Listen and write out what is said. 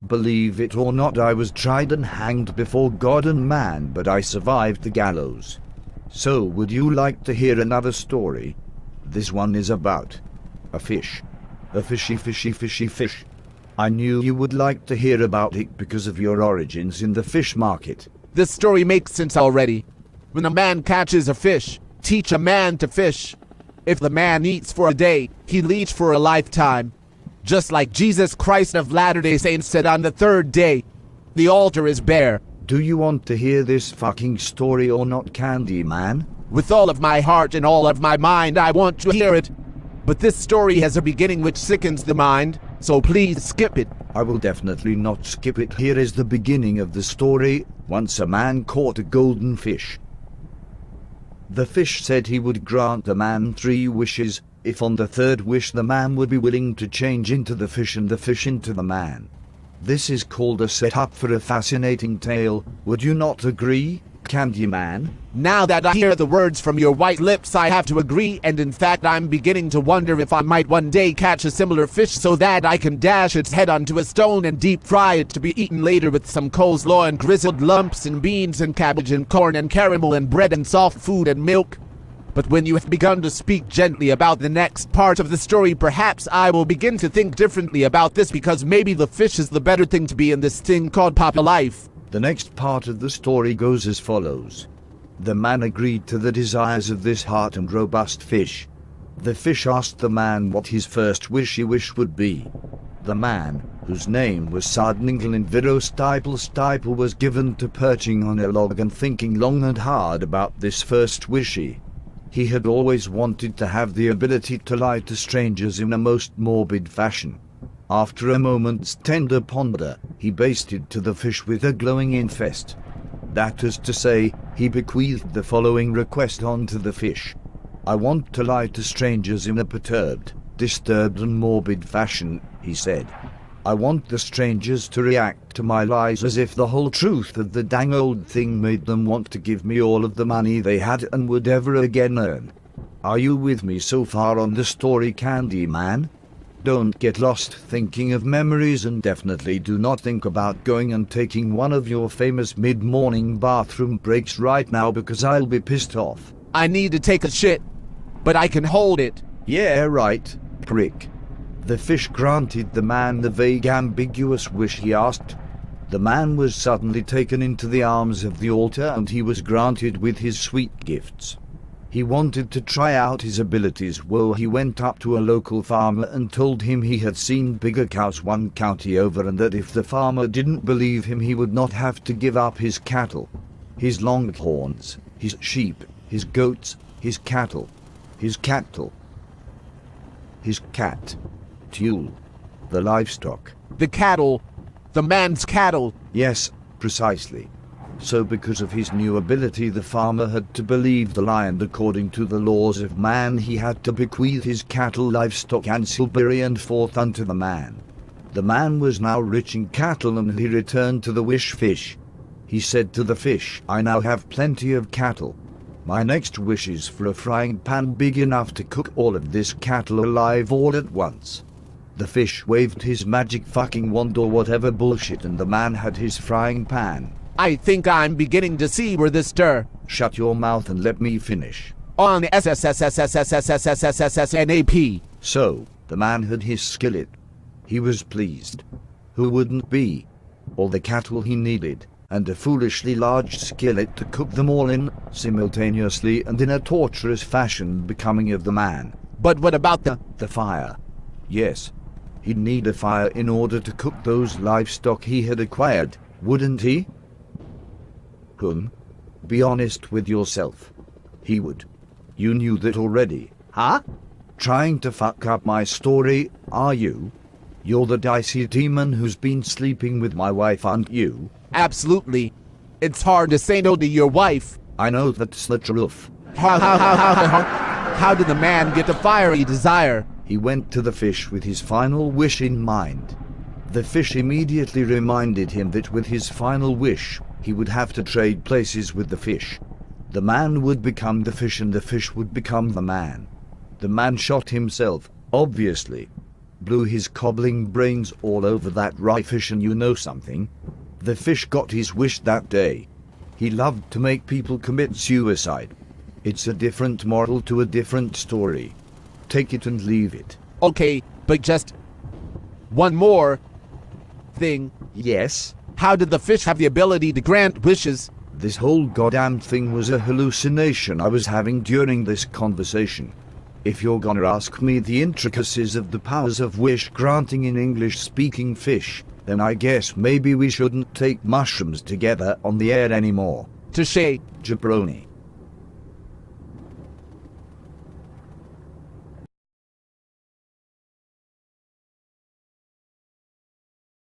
Believe it or not, I was tried and hanged before God and man, but I survived the gallows. So would you like to hear another story? This one is about a fish. A fishy fish. I knew you would like to hear about it because of your origins in the fish market. This story makes sense already. When a man catches a fish, teach a man to fish. If the man eats for a day, he leads for a lifetime. Just like Jesus Christ of Latter-day Saints said on the third day, the altar is bare. Do you want to hear this fucking story or not, Candyman? With all of my heart and all of my mind, I want to hear it. But this story has a beginning which sickens the mind, so please skip it. I will definitely not skip it. Here is the beginning of the story. Once a man caught a golden fish. The fish said he would grant the man 3 wishes, if on the 3rd wish the man would be willing to change into the fish and the fish into the man. This is called a setup for a fascinating tale. Would you not agree, Candyman? Now that I hear the words from your white lips, I have to agree, and in fact I'm beginning to wonder if I might one day catch a similar fish so that I can dash its head onto a stone and deep fry it to be eaten later with some coleslaw and grizzled lumps and beans and cabbage and corn and caramel and bread and soft food and milk. But when you have begun to speak gently about the next part of the story, perhaps I will begin to think differently about this, because maybe the fish is the better thing to be in this thing called Papa Life. The next part of the story goes as follows. The man agreed to the desires of this heart and robust fish. The fish asked the man what his first wish would be. The man, whose name was Sardninkel Stiple, was given to perching on a log and thinking long and hard about this first wish. He had always wanted to have the ability to lie to strangers in a most morbid fashion. After a moment's tender ponder, he basted to the fish with a glowing infest. That is to say, he bequeathed the following request onto the fish. I want to lie to strangers in a perturbed, disturbed and morbid fashion, he said. I want the strangers to react to my lies as if the whole truth of the dang old thing made them want to give me all of the money they had and would ever again earn. Are you with me so far on the story, Candyman? Don't get lost thinking of memories, and definitely do not think about going and taking one of your famous mid-morning bathroom breaks right now, because I'll be pissed off. I need to take a shit, but I can hold it. Yeah, right, prick. The fish granted the man the vague, ambiguous wish he asked. The man was suddenly taken into the arms of the altar, and he was granted with his sweet gifts. He wanted to try out his abilities. Well, he went up to a local farmer and told him he had seen bigger cows 1 county over, and that if the farmer didn't believe him, he would not have to give up his cattle, his longhorns, his sheep, his goats, his cattle, his cat, Tule, the livestock. The cattle. The man's cattle. Yes, precisely. So because of his new ability, the farmer had to believe the lie, and according to the laws of man, he had to bequeath his cattle, livestock and silvery and forth unto the man. The man was now rich in cattle, and he returned to the wish fish. He said to the fish, I now have plenty of cattle. My next wish is for a frying pan big enough to cook all of this cattle alive all at once. The fish waved his magic fucking wand or whatever bullshit, and the man had his frying pan. I think I'm beginning to see where this stir. Shut your mouth and let me finish. On SSSSSSSSSSSNAP. So, the man had his skillet. He was pleased. Who wouldn't be? All the cattle he needed, and a foolishly large skillet to cook them all in, simultaneously and in a torturous fashion becoming of the man. But what about the fire? Yes. He'd need a fire in order to cook those livestock he had acquired, wouldn't he? Be honest with yourself. He would. You knew that already. Huh? Trying to fuck up my story, are you? You're the dicey demon who's been sleeping with my wife, aren't you? Absolutely. It's hard to say no to your wife. I know that's the truth. How did the man get the fiery desire? He went to the fish with his final wish in mind. The fish immediately reminded him that with his final wish, he would have to trade places with the fish. The man would become the fish and the fish would become the man. The man shot himself, obviously. blew his cobbling brains all over that rye fish, and you know something? The fish got his wish that day. He loved to make people commit suicide. It's a different moral to a different story. Take it and leave it. Okay, but just one more thing. Yes? How did the fish have the ability to grant wishes? This whole goddamn thing was a hallucination I was having during this conversation. If you're gonna ask me the intricacies of the powers of wish granting in English-speaking fish, then I guess maybe we shouldn't take mushrooms together on the air anymore. Touché. Jabroni.